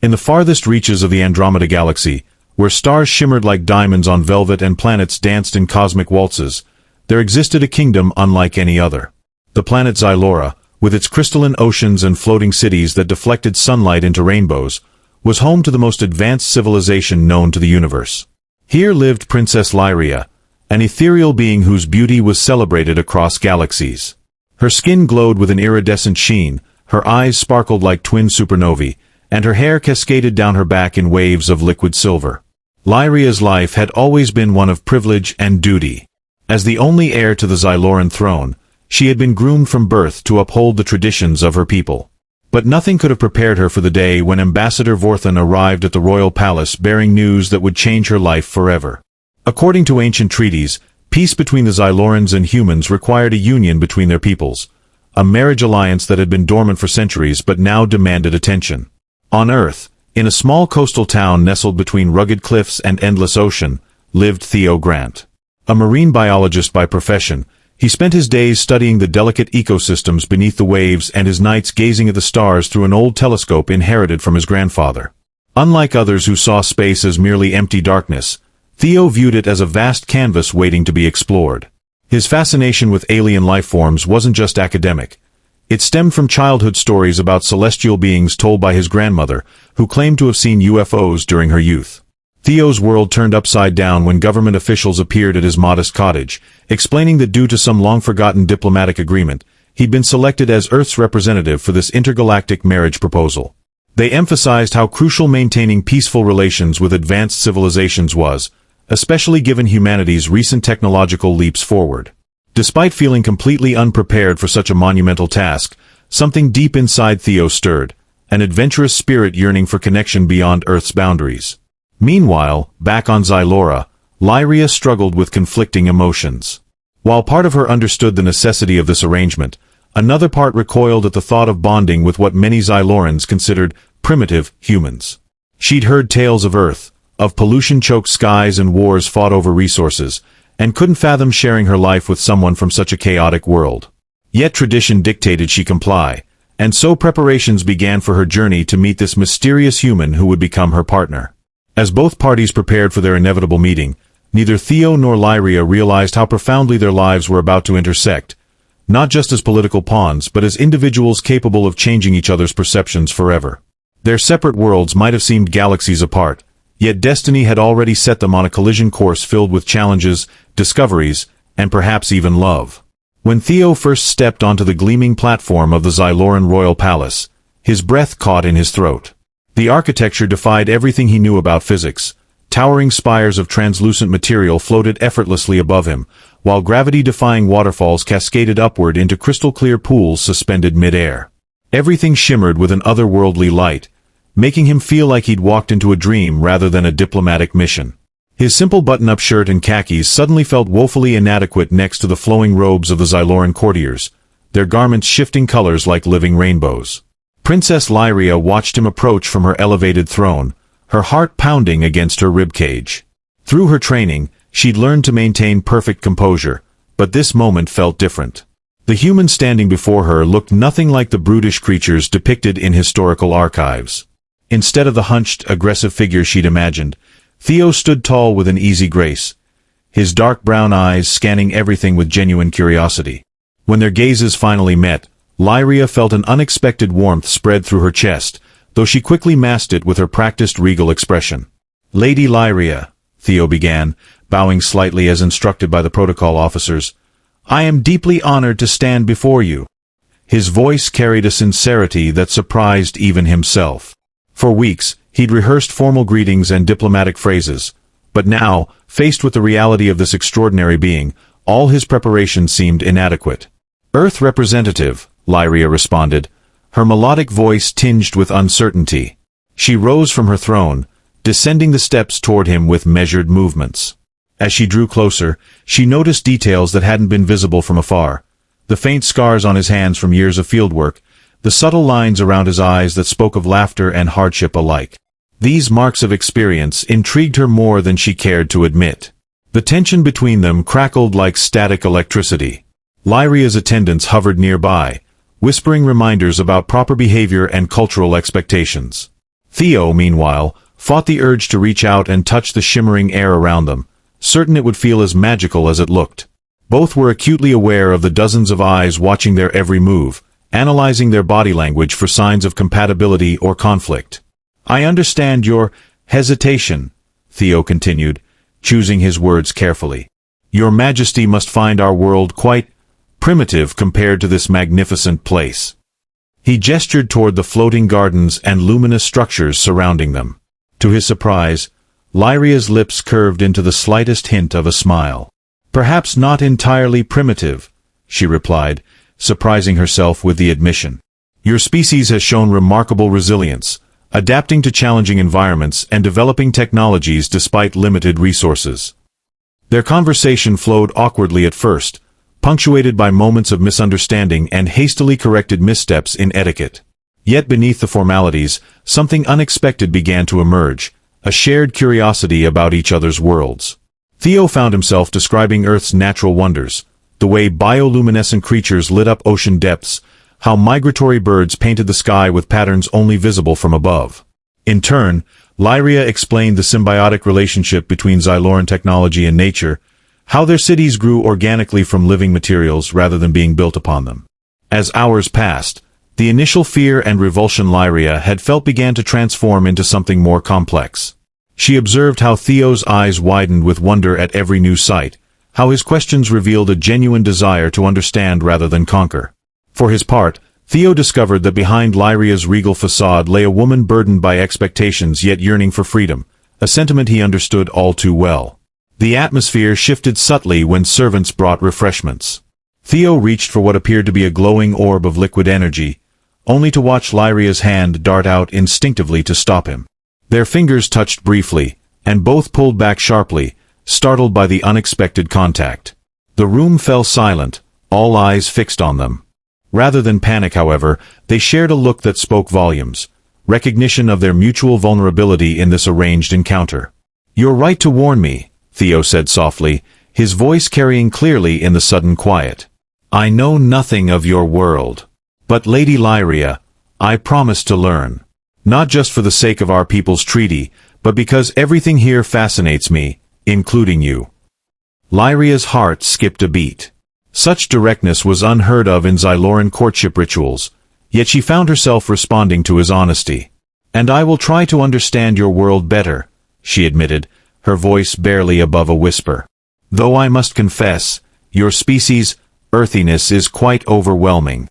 In the farthest reaches of the Andromeda Galaxy, where stars shimmered like diamonds on velvet and planets danced in cosmic waltzes, there existed a kingdom unlike any other. The planet Xylora, with its crystalline oceans and floating cities that deflected sunlight into rainbows, was home to the most advanced civilization known to the universe. Here lived Princess Lyria, an ethereal being whose beauty was celebrated across galaxies. Her skin glowed with an iridescent sheen, her eyes sparkled like twin supernovae, and her hair cascaded down her back in waves of liquid silver. Lyria's life had always been one of privilege and duty. As the only heir to the Xyloran throne, she had been groomed from birth to uphold the traditions of her people. But nothing could have prepared her for the day when Ambassador Vorthan arrived at the royal palace bearing news that would change her life forever. According to ancient treaties, peace between the Xylorans and humans required a union between their peoples, a marriage alliance that had been dormant for centuries but now demanded attention. On Earth, in a small coastal town nestled between rugged cliffs and endless ocean, lived Theo Grant. A marine biologist by profession, he spent his days studying the delicate ecosystems beneath the waves and his nights gazing at the stars through an old telescope inherited from his grandfather. Unlike others who saw space as merely empty darkness, Theo viewed it as a vast canvas waiting to be explored. His fascination with alien life forms wasn't just academic. It stemmed from childhood stories about celestial beings told by his grandmother, who claimed to have seen UFOs during her youth. Theo's world turned upside down when government officials appeared at his modest cottage, explaining that due to some long-forgotten diplomatic agreement, he'd been selected as Earth's representative for this intergalactic marriage proposal. They emphasized how crucial maintaining peaceful relations with advanced civilizations was, especially given humanity's recent technological leaps forward. Despite feeling completely unprepared for such a monumental task, something deep inside Theo stirred, an adventurous spirit yearning for connection beyond Earth's boundaries. Meanwhile, back on Xylora, Lyria struggled with conflicting emotions. While part of her understood the necessity of this arrangement, another part recoiled at the thought of bonding with what many Xylorans considered primitive humans. She'd heard tales of Earth, of pollution-choked skies and wars fought over resources, and couldn't fathom sharing her life with someone from such a chaotic world. Yet tradition dictated she comply, and so preparations began for her journey to meet this mysterious human who would become her partner. As both parties prepared for their inevitable meeting, neither Theo nor Lyria realized how profoundly their lives were about to intersect, not just as political pawns but as individuals capable of changing each other's perceptions forever. Their separate worlds might have seemed galaxies apart, yet destiny had already set them on a collision course filled with challenges, discoveries, and perhaps even love. When Theo first stepped onto the gleaming platform of the Xyloran royal palace, his breath caught in his throat. The architecture defied everything he knew about physics. Towering spires of translucent material floated effortlessly above him, while gravity-defying waterfalls cascaded upward into crystal-clear pools suspended mid-air. Everything shimmered with an otherworldly light, making him feel like he'd walked into a dream rather than a diplomatic mission. His simple button-up shirt and khakis suddenly felt woefully inadequate next to the flowing robes of the Xyloran courtiers, their garments shifting colors like living rainbows. Princess Lyria watched him approach from her elevated throne, her heart pounding against her ribcage. Through her training, she'd learned to maintain perfect composure, but this moment felt different. The human standing before her looked nothing like the brutish creatures depicted in historical archives. Instead of the hunched, aggressive figure she'd imagined, Theo stood tall with an easy grace, his dark brown eyes scanning everything with genuine curiosity. When their gazes finally met, Lyria felt an unexpected warmth spread through her chest, though she quickly masked it with her practiced regal expression. "Lady Lyria," Theo began, bowing slightly as instructed by the protocol officers, "I am deeply honored to stand before you." His voice carried a sincerity that surprised even himself. For weeks, he'd rehearsed formal greetings and diplomatic phrases, but now, faced with the reality of this extraordinary being, all his preparation seemed inadequate. "Earth representative," Lyria responded, her melodic voice tinged with uncertainty. She rose from her throne, descending the steps toward him with measured movements. As she drew closer, she noticed details that hadn't been visible from afar. The faint scars on his hands from years of fieldwork, the subtle lines around his eyes that spoke of laughter and hardship alike. These marks of experience intrigued her more than she cared to admit. The tension between them crackled like static electricity. Lyria's attendants hovered nearby, whispering reminders about proper behavior and cultural expectations. Theo, meanwhile, fought the urge to reach out and touch the shimmering air around them, certain it would feel as magical as it looked. Both were acutely aware of the dozens of eyes watching their every move, analyzing their body language for signs of compatibility or conflict. "I understand your hesitation," Theo continued, choosing his words carefully. "Your Majesty must find our world quite primitive compared to this magnificent place." He gestured toward the floating gardens and luminous structures surrounding them. To his surprise, Lyria's lips curved into the slightest hint of a smile. "Perhaps not entirely primitive," she replied, surprising herself with the admission. "Your species has shown remarkable resilience, adapting to challenging environments and developing technologies despite limited resources." Their conversation flowed awkwardly at first, punctuated by moments of misunderstanding and hastily corrected missteps in etiquette. Yet beneath the formalities, something unexpected began to emerge, a shared curiosity about each other's worlds. Theo found himself describing Earth's natural wonders, the way bioluminescent creatures lit up ocean depths, how migratory birds painted the sky with patterns only visible from above. In turn, Lyria explained the symbiotic relationship between Xyloran technology and nature, how their cities grew organically from living materials rather than being built upon them. As hours passed, the initial fear and revulsion Lyria had felt began to transform into something more complex. She observed how Theo's eyes widened with wonder at every new sight, how his questions revealed a genuine desire to understand rather than conquer. For his part, Theo discovered that behind Lyria's regal facade lay a woman burdened by expectations yet yearning for freedom, a sentiment he understood all too well. The atmosphere shifted subtly when servants brought refreshments. Theo reached for what appeared to be a glowing orb of liquid energy, only to watch Lyria's hand dart out instinctively to stop him. Their fingers touched briefly, and both pulled back sharply, startled by the unexpected contact. The room fell silent, all eyes fixed on them. Rather than panic, however, they shared a look that spoke volumes, recognition of their mutual vulnerability in this arranged encounter. "You're right to warn me," Theo said softly, his voice carrying clearly in the sudden quiet. "I know nothing of your world. But Lady Lyria, I promise to learn. Not just for the sake of our people's treaty, but because everything here fascinates me, including you." Lyria's heart skipped a beat. Such directness was unheard of in Xyloran courtship rituals, yet she found herself responding to his honesty. "And I will try to understand your world better," she admitted, her voice barely above a whisper. "Though I must confess, your species' earthiness is quite overwhelming."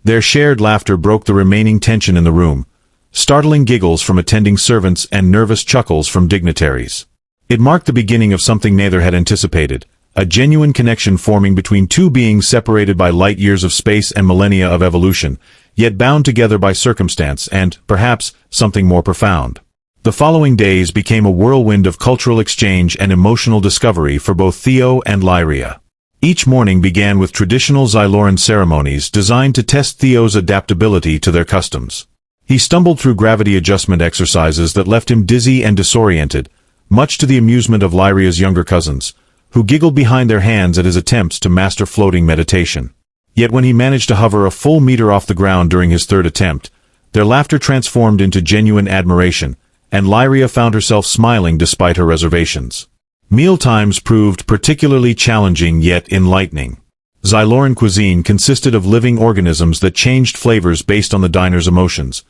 Their shared laughter broke the remaining tension in the room, startling giggles from attending servants and nervous chuckles from dignitaries. It marked the beginning of something neither had anticipated, a genuine connection forming between two beings separated by light years of space and millennia of evolution, yet bound together by circumstance and, perhaps, something more profound. The following days became a whirlwind of cultural exchange and emotional discovery for both Theo and Lyria. Each morning began with traditional Xyloran ceremonies designed to test Theo's adaptability to their customs. He stumbled through gravity adjustment exercises that left him dizzy and disoriented, much to the amusement of Lyria's younger cousins, who giggled behind their hands at his attempts to master floating meditation. Yet when he managed to hover a full meter off the ground during his third attempt, their laughter transformed into genuine admiration, and Lyria found herself smiling despite her reservations. Mealtimes proved particularly challenging yet enlightening. Xyloran cuisine consisted of living organisms that changed flavors based on the diner's emotions,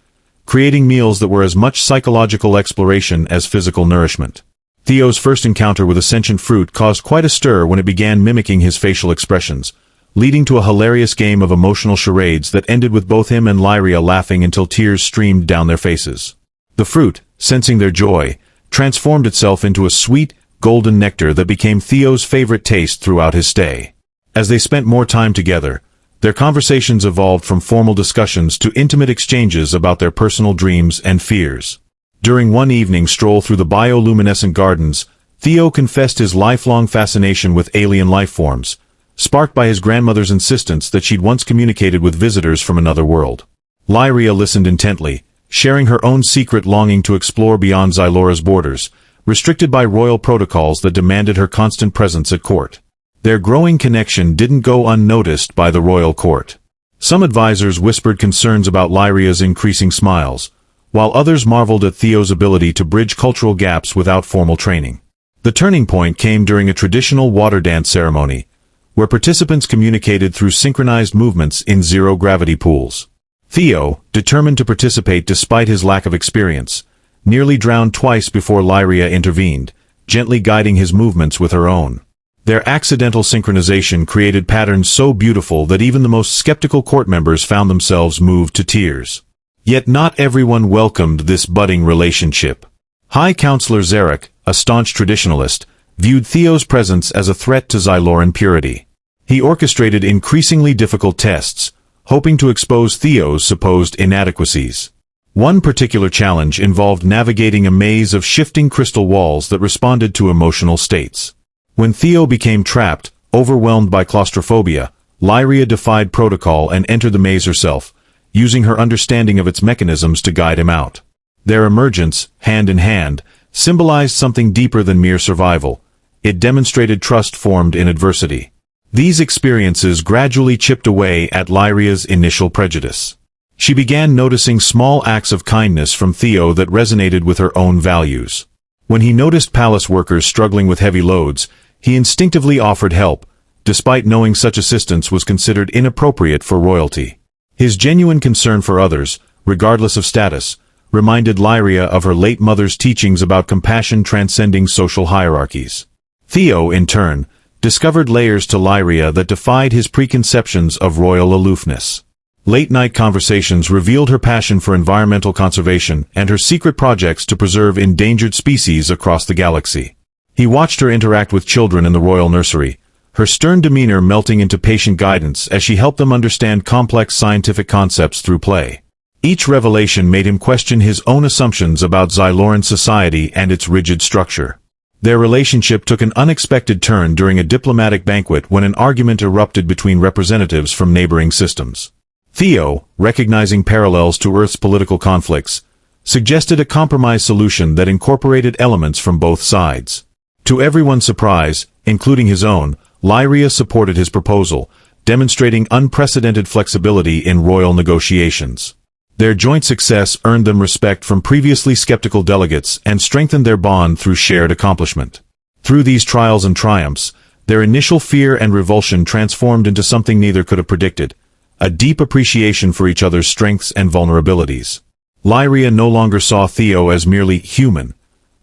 creating meals that were as much psychological exploration as physical nourishment. Theo's first encounter with a sentient fruit caused quite a stir when it began mimicking his facial expressions, leading to a hilarious game of emotional charades that ended with both him and Lyria laughing until tears streamed down their faces. The fruit, sensing their joy, transformed itself into a sweet, golden nectar that became Theo's favorite taste throughout his stay. As they spent more time together, their conversations evolved from formal discussions to intimate exchanges about their personal dreams and fears. During one evening stroll through the bioluminescent gardens, Theo confessed his lifelong fascination with alien life forms, sparked by his grandmother's insistence that she'd once communicated with visitors from another world. Lyria listened intently, sharing her own secret longing to explore beyond Xylora's borders, restricted by royal protocols that demanded her constant presence at court. Their growing connection didn't go unnoticed by the royal court. Some advisors whispered concerns about Lyria's increasing smiles, while others marveled at Theo's ability to bridge cultural gaps without formal training. The turning point came during a traditional water dance ceremony, where participants communicated through synchronized movements in zero-gravity pools. Theo, determined to participate despite his lack of experience, nearly drowned twice before Lyria intervened, gently guiding his movements with her own. Their accidental synchronization created patterns so beautiful that even the most skeptical court members found themselves moved to tears. Yet not everyone welcomed this budding relationship. High Counselor Zarek, a staunch traditionalist, viewed Theo's presence as a threat to Xyloran purity. He orchestrated increasingly difficult tests, hoping to expose Theo's supposed inadequacies. One particular challenge involved navigating a maze of shifting crystal walls that responded to emotional states. When Theo became trapped, overwhelmed by claustrophobia, Lyria defied protocol and entered the maze herself, using her understanding of its mechanisms to guide him out. Their emergence, hand in hand, symbolized something deeper than mere survival. It demonstrated trust formed in adversity. These experiences gradually chipped away at Lyria's initial prejudice. She began noticing small acts of kindness from Theo that resonated with her own values. When he noticed palace workers struggling with heavy loads, he instinctively offered help, despite knowing such assistance was considered inappropriate for royalty. His genuine concern for others, regardless of status, reminded Lyria of her late mother's teachings about compassion transcending social hierarchies. Theo, in turn, discovered layers to Lyria that defied his preconceptions of royal aloofness. Late-night conversations revealed her passion for environmental conservation and her secret projects to preserve endangered species across the galaxy. He watched her interact with children in the royal nursery, her stern demeanor melting into patient guidance as she helped them understand complex scientific concepts through play. Each revelation made him question his own assumptions about Xyloran society and its rigid structure. Their relationship took an unexpected turn during a diplomatic banquet when an argument erupted between representatives from neighboring systems. Theo, recognizing parallels to Earth's political conflicts, suggested a compromise solution that incorporated elements from both sides. To everyone's surprise, including his own, Lyria supported his proposal, demonstrating unprecedented flexibility in royal negotiations. Their joint success earned them respect from previously skeptical delegates and strengthened their bond through shared accomplishment. Through these trials and triumphs, their initial fear and revulsion transformed into something neither could have predicted: a deep appreciation for each other's strengths and vulnerabilities. Lyria no longer saw Theo as merely human,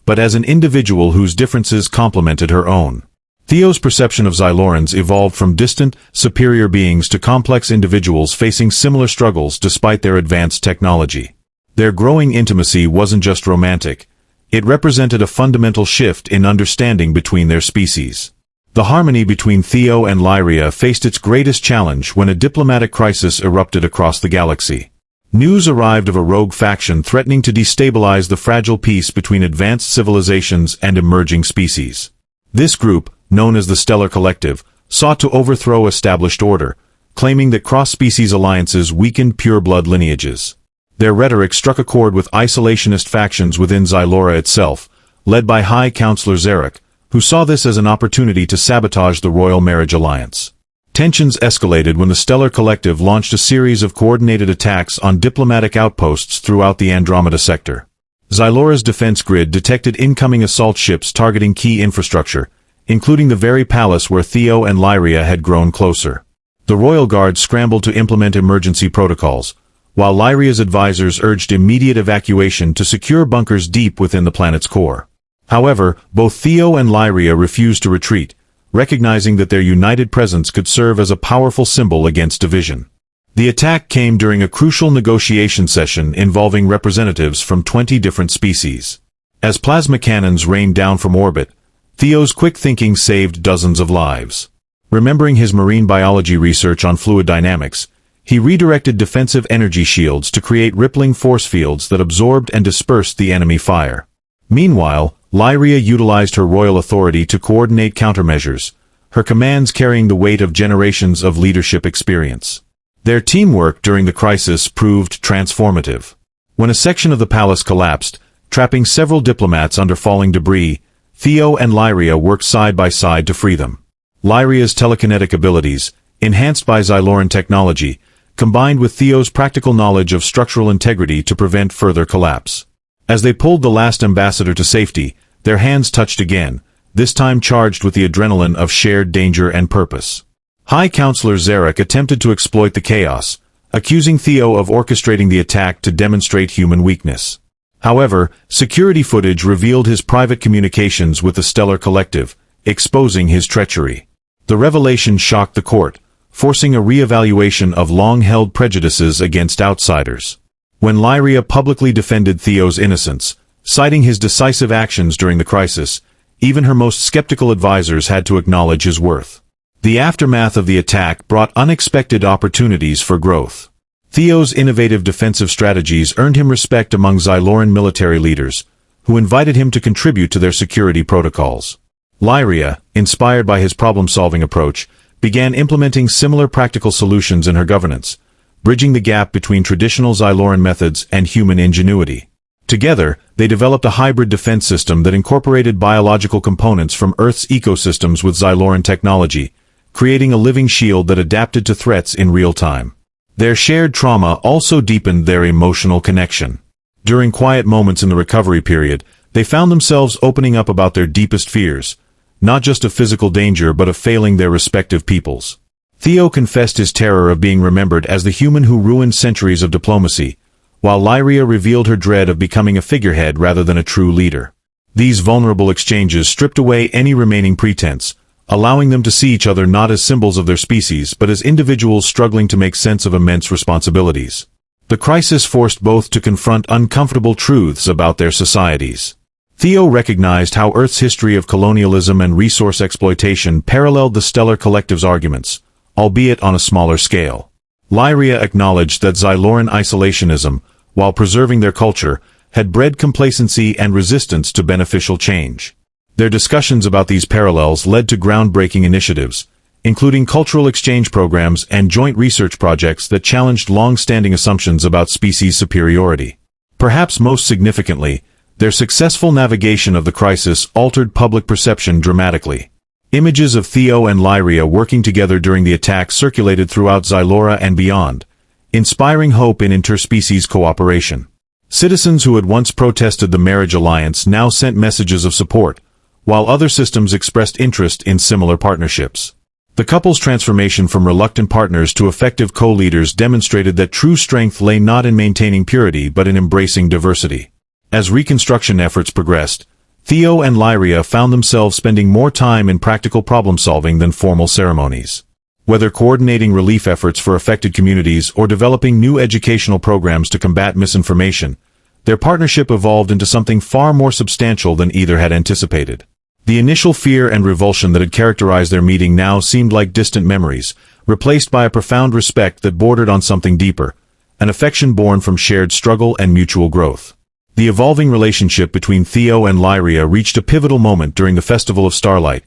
but as an individual whose differences complemented her own. Theo's perception of Xylorans evolved from distant, superior beings to complex individuals facing similar struggles despite their advanced technology. Their growing intimacy wasn't just romantic. It represented a fundamental shift in understanding between their species. The harmony between Theo and Lyria faced its greatest challenge when a diplomatic crisis erupted across the galaxy. News arrived of a rogue faction threatening to destabilize the fragile peace between advanced civilizations and emerging species. This group, known as the Stellar Collective, sought to overthrow established order, claiming that cross-species alliances weakened pure-blood lineages. Their rhetoric struck a chord with isolationist factions within Xylora itself, led by High Counselor Zarek, who saw this as an opportunity to sabotage the Royal Marriage Alliance. Tensions escalated when the Stellar Collective launched a series of coordinated attacks on diplomatic outposts throughout the Andromeda sector. Xylora's defense grid detected incoming assault ships targeting key infrastructure, including the very palace where Theo and Lyria had grown closer. The Royal Guard scrambled to implement emergency protocols, while Lyria's advisors urged immediate evacuation to secure bunkers deep within the planet's core. However, both Theo and Lyria refused to retreat, recognizing that their united presence could serve as a powerful symbol against division. The attack came during a crucial negotiation session involving representatives from 20 different species. As plasma cannons rained down from orbit, Theo's quick thinking saved dozens of lives. Remembering his marine biology research on fluid dynamics, he redirected defensive energy shields to create rippling force fields that absorbed and dispersed the enemy fire. Meanwhile, Lyria utilized her royal authority to coordinate countermeasures, her commands carrying the weight of generations of leadership experience. Their teamwork during the crisis proved transformative. When a section of the palace collapsed, trapping several diplomats under falling debris, Theo and Lyria worked side by side to free them. Lyria's telekinetic abilities, enhanced by Xyloran technology, combined with Theo's practical knowledge of structural integrity to prevent further collapse. As they pulled the last ambassador to safety, their hands touched again, this time charged with the adrenaline of shared danger and purpose. High Counselor Zarek attempted to exploit the chaos, accusing Theo of orchestrating the attack to demonstrate human weakness. However, security footage revealed his private communications with the Stellar Collective, exposing his treachery. The revelation shocked the court, forcing a re-evaluation of long-held prejudices against outsiders. When Lyria publicly defended Theo's innocence, citing his decisive actions during the crisis, even her most skeptical advisors had to acknowledge his worth. The aftermath of the attack brought unexpected opportunities for growth. Theo's innovative defensive strategies earned him respect among Xyloran military leaders, who invited him to contribute to their security protocols. Lyria, inspired by his problem-solving approach, began implementing similar practical solutions in her governance, bridging the gap between traditional Xyloran methods and human ingenuity. Together, they developed a hybrid defense system that incorporated biological components from Earth's ecosystems with Xyloran technology, creating a living shield that adapted to threats in real time. Their shared trauma also deepened their emotional connection. During quiet moments in the recovery period, they found themselves opening up about their deepest fears, not just of physical danger but of failing their respective peoples. Theo confessed his terror of being remembered as the human who ruined centuries of diplomacy, while Lyria revealed her dread of becoming a figurehead rather than a true leader. These vulnerable exchanges stripped away any remaining pretense, allowing them to see each other not as symbols of their species but as individuals struggling to make sense of immense responsibilities. The crisis forced both to confront uncomfortable truths about their societies. Theo recognized how Earth's history of colonialism and resource exploitation paralleled the Stellar Collective's arguments, albeit on a smaller scale. Lyria acknowledged that Xyloran isolationism, while preserving their culture, had bred complacency and resistance to beneficial change. Their discussions about these parallels led to groundbreaking initiatives, including cultural exchange programs and joint research projects that challenged long-standing assumptions about species superiority. Perhaps most significantly, their successful navigation of the crisis altered public perception dramatically. Images of Theo and Lyria working together during the attack circulated throughout Xylora and beyond, inspiring hope in interspecies cooperation. Citizens who had once protested the marriage alliance now sent messages of support, while other systems expressed interest in similar partnerships. The couple's transformation from reluctant partners to effective co-leaders demonstrated that true strength lay not in maintaining purity but in embracing diversity. As reconstruction efforts progressed, Theo and Lyria found themselves spending more time in practical problem-solving than formal ceremonies. Whether coordinating relief efforts for affected communities or developing new educational programs to combat misinformation, their partnership evolved into something far more substantial than either had anticipated. The initial fear and revulsion that had characterized their meeting now seemed like distant memories, replaced by a profound respect that bordered on something deeper, an affection born from shared struggle and mutual growth. The evolving relationship between Theo and Lyria reached a pivotal moment during the Festival of Starlight,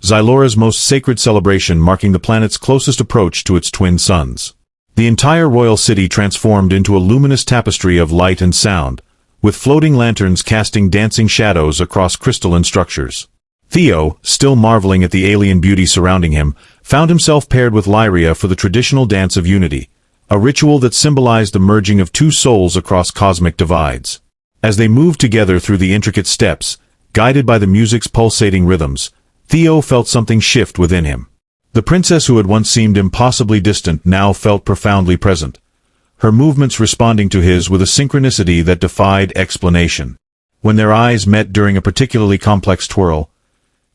Xylora's most sacred celebration marking the planet's closest approach to its twin suns. The entire royal city transformed into a luminous tapestry of light and sound, with floating lanterns casting dancing shadows across crystalline structures. Theo, still marveling at the alien beauty surrounding him, found himself paired with Lyria for the traditional Dance of Unity, a ritual that symbolized the merging of two souls across cosmic divides. As they moved together through the intricate steps, guided by the music's pulsating rhythms, Theo felt something shift within him. The princess who had once seemed impossibly distant now felt profoundly present, her movements responding to his with a synchronicity that defied explanation. When their eyes met during a particularly complex twirl,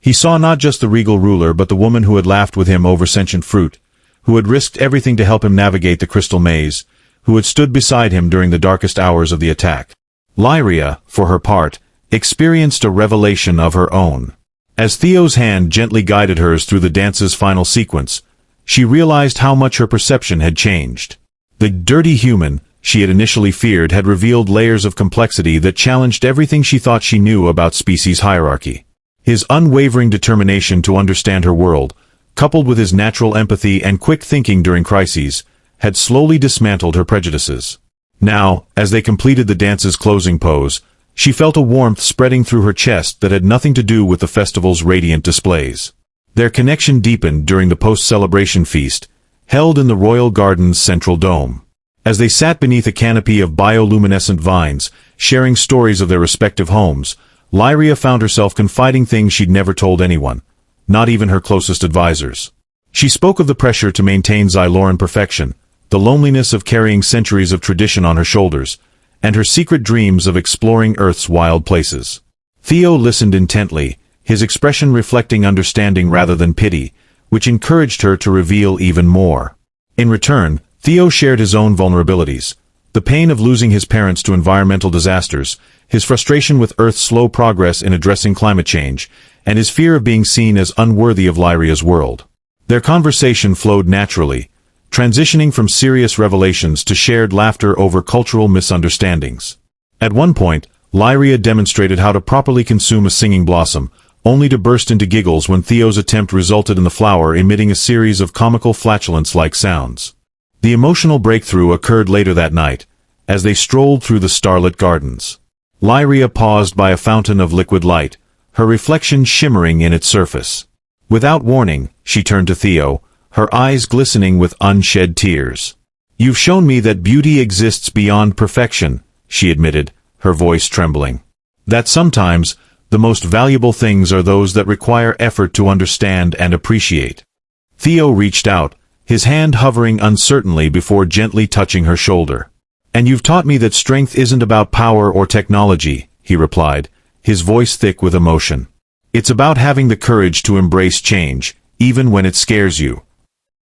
he saw not just the regal ruler but the woman who had laughed with him over sentient fruit, who had risked everything to help him navigate the crystal maze, who had stood beside him during the darkest hours of the attack. Lyria, for her part, experienced a revelation of her own. As Theo's hand gently guided hers through the dance's final sequence, she realized how much her perception had changed. The dirty human she had initially feared had revealed layers of complexity that challenged everything she thought she knew about species hierarchy. His unwavering determination to understand her world, coupled with his natural empathy and quick thinking during crises, had slowly dismantled her prejudices. Now, as they completed the dance's closing pose, she felt a warmth spreading through her chest that had nothing to do with the festival's radiant displays. Their connection deepened during the post-celebration feast, held in the royal garden's central dome. As they sat beneath a canopy of bioluminescent vines, sharing stories of their respective homes, Lyria found herself confiding things she'd never told anyone, not even her closest advisors. She spoke of the pressure to maintain Xyloran perfection, the loneliness of carrying centuries of tradition on her shoulders, and her secret dreams of exploring Earth's wild places. Theo listened intently, his expression reflecting understanding rather than pity, which encouraged her to reveal even more. In return, Theo shared his own vulnerabilities: the pain of losing his parents to environmental disasters, his frustration with Earth's slow progress in addressing climate change, and his fear of being seen as unworthy of Lyria's world. Their conversation flowed naturally, transitioning from serious revelations to shared laughter over cultural misunderstandings. At one point, Lyria demonstrated how to properly consume a singing blossom, only to burst into giggles when Theo's attempt resulted in the flower emitting a series of comical flatulence-like sounds. The emotional breakthrough occurred later that night, as they strolled through the starlit gardens. Lyria paused by a fountain of liquid light, her reflection shimmering in its surface. Without warning, she turned to Theo, her eyes glistening with unshed tears. "You've shown me that beauty exists beyond perfection," she admitted, her voice trembling. "That sometimes, the most valuable things are those that require effort to understand and appreciate." Theo reached out, his hand hovering uncertainly before gently touching her shoulder. "And you've taught me that strength isn't about power or technology," he replied, his voice thick with emotion. "It's about having the courage to embrace change, even when it scares you."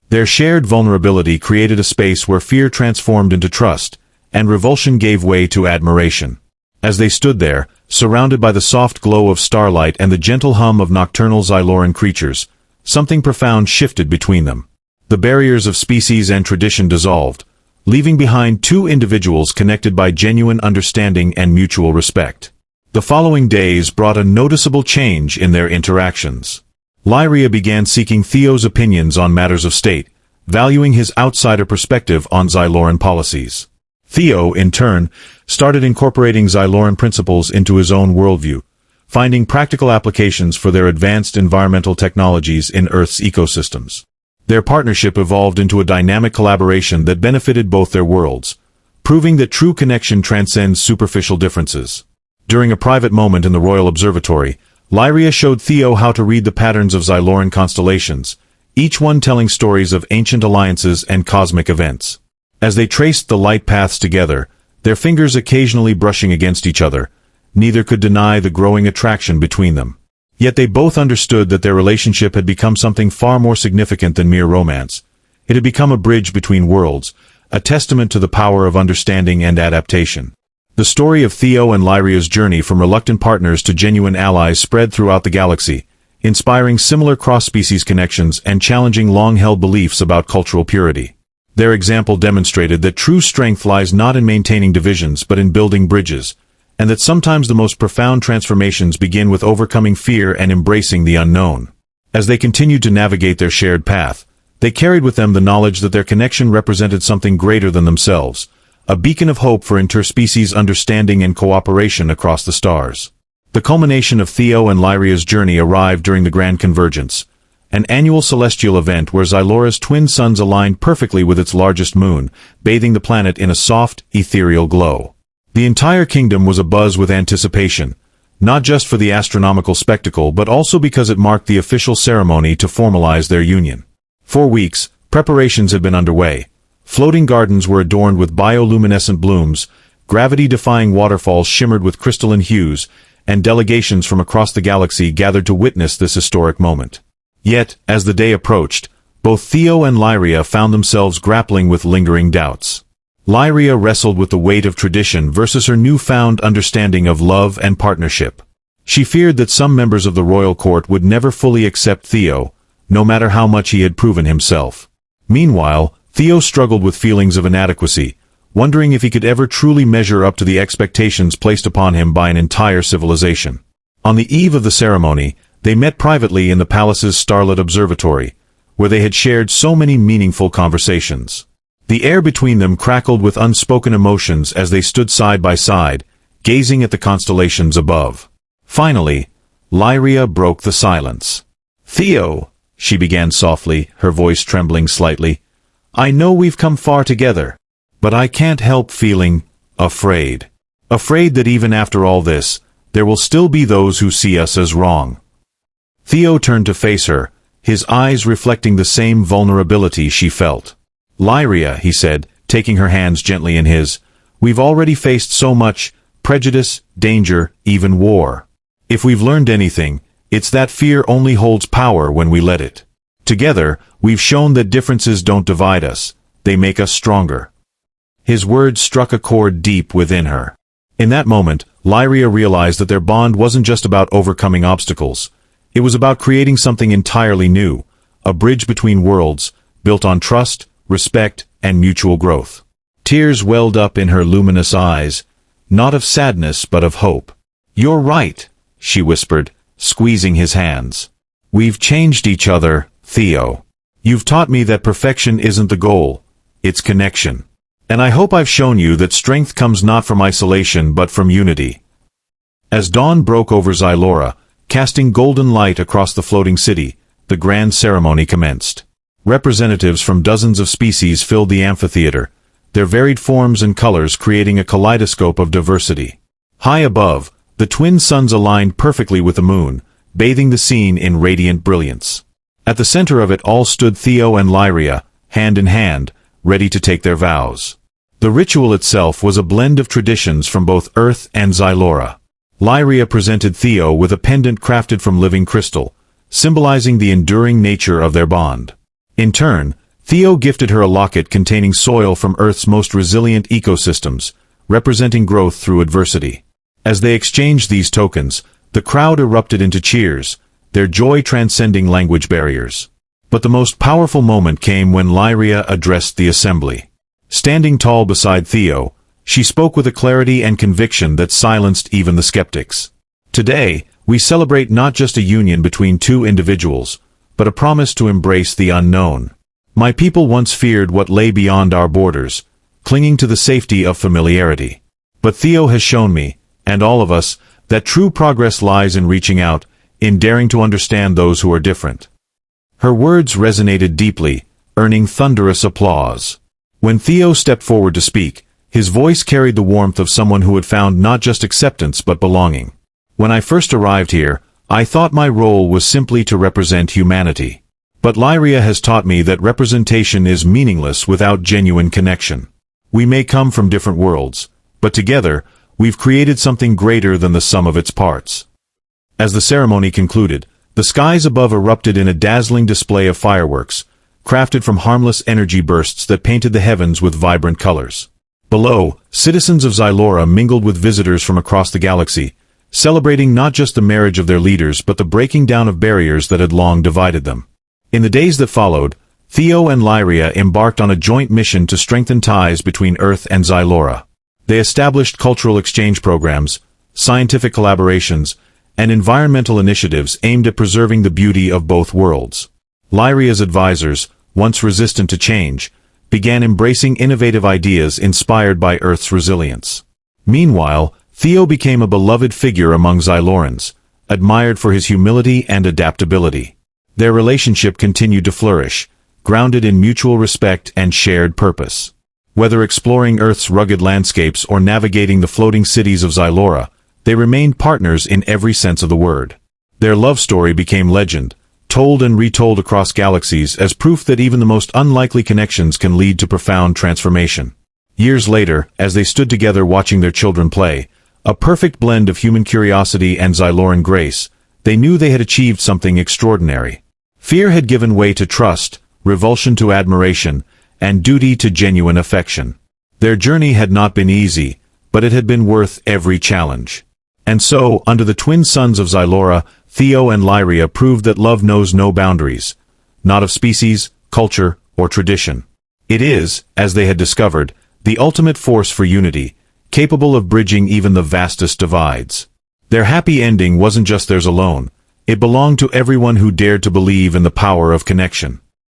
Their shared vulnerability created a space where fear transformed into trust, and revulsion gave way to admiration. As they stood there, surrounded by the soft glow of starlight and the gentle hum of nocturnal Xyloran creatures, something profound shifted between them. The barriers of species and tradition dissolved, leaving behind two individuals connected by genuine understanding and mutual respect. The following days brought a noticeable change in their interactions. Lyria began seeking Theo's opinions on matters of state, valuing his outsider perspective on Xyloran policies. Theo, in turn, started incorporating Xyloran principles into his own worldview, finding practical applications for their advanced environmental technologies in Earth's ecosystems. Their partnership evolved into a dynamic collaboration that benefited both their worlds, proving that true connection transcends superficial differences. During a private moment in the Royal Observatory, Lyria showed Theo how to read the patterns of Xyloran constellations, each one telling stories of ancient alliances and cosmic events. As they traced the light paths together, their fingers occasionally brushing against each other, neither could deny the growing attraction between them. Yet they both understood that their relationship had become something far more significant than mere romance. It had become a bridge between worlds, a testament to the power of understanding and adaptation. The story of Theo and Lyria's journey from reluctant partners to genuine allies spread throughout the galaxy, inspiring similar cross-species connections and challenging long-held beliefs about cultural purity. Their example demonstrated that true strength lies not in maintaining divisions but in building bridges, and that sometimes the most profound transformations begin with overcoming fear and embracing the unknown. As they continued to navigate their shared path, they carried with them the knowledge that their connection represented something greater than themselves, a beacon of hope for interspecies understanding and cooperation across the stars. The culmination of Theo and Lyria's journey arrived during the Grand Convergence, an annual celestial event where Xylora's twin suns aligned perfectly with its largest moon, bathing the planet in a soft, ethereal glow. The entire kingdom was abuzz with anticipation, not just for the astronomical spectacle but also because it marked the official ceremony to formalize their union. For weeks, preparations had been underway. Floating gardens were adorned with bioluminescent blooms, gravity-defying waterfalls shimmered with crystalline hues, and delegations from across the galaxy gathered to witness this historic moment. Yet, as the day approached, both Theo and Lyria found themselves grappling with lingering doubts. Lyria wrestled with the weight of tradition versus her newfound understanding of love and partnership. She feared that some members of the royal court would never fully accept Theo, no matter how much he had proven himself. Meanwhile, Theo struggled with feelings of inadequacy, wondering if he could ever truly measure up to the expectations placed upon him by an entire civilization. On the eve of the ceremony, they met privately in the palace's starlit observatory, where they had shared so many meaningful conversations. The air between them crackled with unspoken emotions as they stood side by side, gazing at the constellations above. Finally, Lyria broke the silence. "Theo," she began softly, her voice trembling slightly, I know we've come far together, but I can't help feeling afraid. Afraid that even after all this, there will still be those who see us as wrong." Theo turned to face her, his eyes reflecting the same vulnerability she felt. "Lyria," he said, taking her hands gently in his, "we've already faced so much prejudice, danger, even war. If we've learned anything, it's that fear only holds power when we let it. Together, we've shown that differences don't divide us, they make us stronger." His words struck a chord deep within her. In that moment, Lyria realized that their bond wasn't just about overcoming obstacles. It was about creating something entirely new, a bridge between worlds, built on trust, respect, and mutual growth. Tears welled up in her luminous eyes, not of sadness but of hope. "You're right," she whispered, squeezing his hands. "We've changed each other, Theo. You've taught me that perfection isn't the goal, it's connection. And I hope I've shown you that strength comes not from isolation but from unity." As dawn broke over Xylora, casting golden light across the floating city, the grand ceremony commenced. Representatives from dozens of species filled the amphitheater, their varied forms and colors creating a kaleidoscope of diversity. High above, the twin suns aligned perfectly with the moon, bathing the scene in radiant brilliance. At the center of it all stood Theo and Lyria, hand in hand, ready to take their vows. The ritual itself was a blend of traditions from both Earth and Xylora. Lyria presented Theo with a pendant crafted from living crystal, symbolizing the enduring nature of their bond. In turn, Theo gifted her a locket containing soil from Earth's most resilient ecosystems, representing growth through adversity. As they exchanged these tokens, the crowd erupted into cheers, their joy transcending language barriers. But the most powerful moment came when Lyria addressed the assembly. Standing tall beside Theo, she spoke with a clarity and conviction that silenced even the skeptics. "Today, we celebrate not just a union between two individuals, but a promise to embrace the unknown. My people once feared what lay beyond our borders, clinging to the safety of familiarity. But Theo has shown me, and all of us, that true progress lies in reaching out, in daring to understand those who are different." Her words resonated deeply, earning thunderous applause. When Theo stepped forward to speak, his voice carried the warmth of someone who had found not just acceptance but belonging. "When I first arrived here, I thought my role was simply to represent humanity. But Lyria has taught me that representation is meaningless without genuine connection. We may come from different worlds, but together, we've created something greater than the sum of its parts." As the ceremony concluded, the skies above erupted in a dazzling display of fireworks, crafted from harmless energy bursts that painted the heavens with vibrant colors. Below, citizens of Xylora mingled with visitors from across the galaxy, celebrating not just the marriage of their leaders but the breaking down of barriers that had long divided them. In the days that followed, Theo and Lyria embarked on a joint mission to strengthen ties between Earth and Xylora. They established cultural exchange programs, scientific collaborations, and environmental initiatives aimed at preserving the beauty of both worlds. Lyria's advisors, once resistant to change, began embracing innovative ideas inspired by Earth's resilience. Meanwhile, Theo became a beloved figure among Xylorans, admired for his humility and adaptability. Their relationship continued to flourish, grounded in mutual respect and shared purpose. Whether exploring Earth's rugged landscapes or navigating the floating cities of Xylora, they remained partners in every sense of the word. Their love story became legend, told and retold across galaxies as proof that even the most unlikely connections can lead to profound transformation. Years later, as they stood together watching their children play, a perfect blend of human curiosity and Xyloran grace, they knew they had achieved something extraordinary. Fear had given way to trust, revulsion to admiration, and duty to genuine affection. Their journey had not been easy, but it had been worth every challenge. And so, under the twin suns of Xylora, Theo and Lyria proved that love knows no boundaries, not of species, culture, or tradition. It is, as they had discovered, the ultimate force for unity, capable of bridging even the vastest divides. Their happy ending wasn't just theirs alone, it belonged to everyone who dared to believe in the power of connection.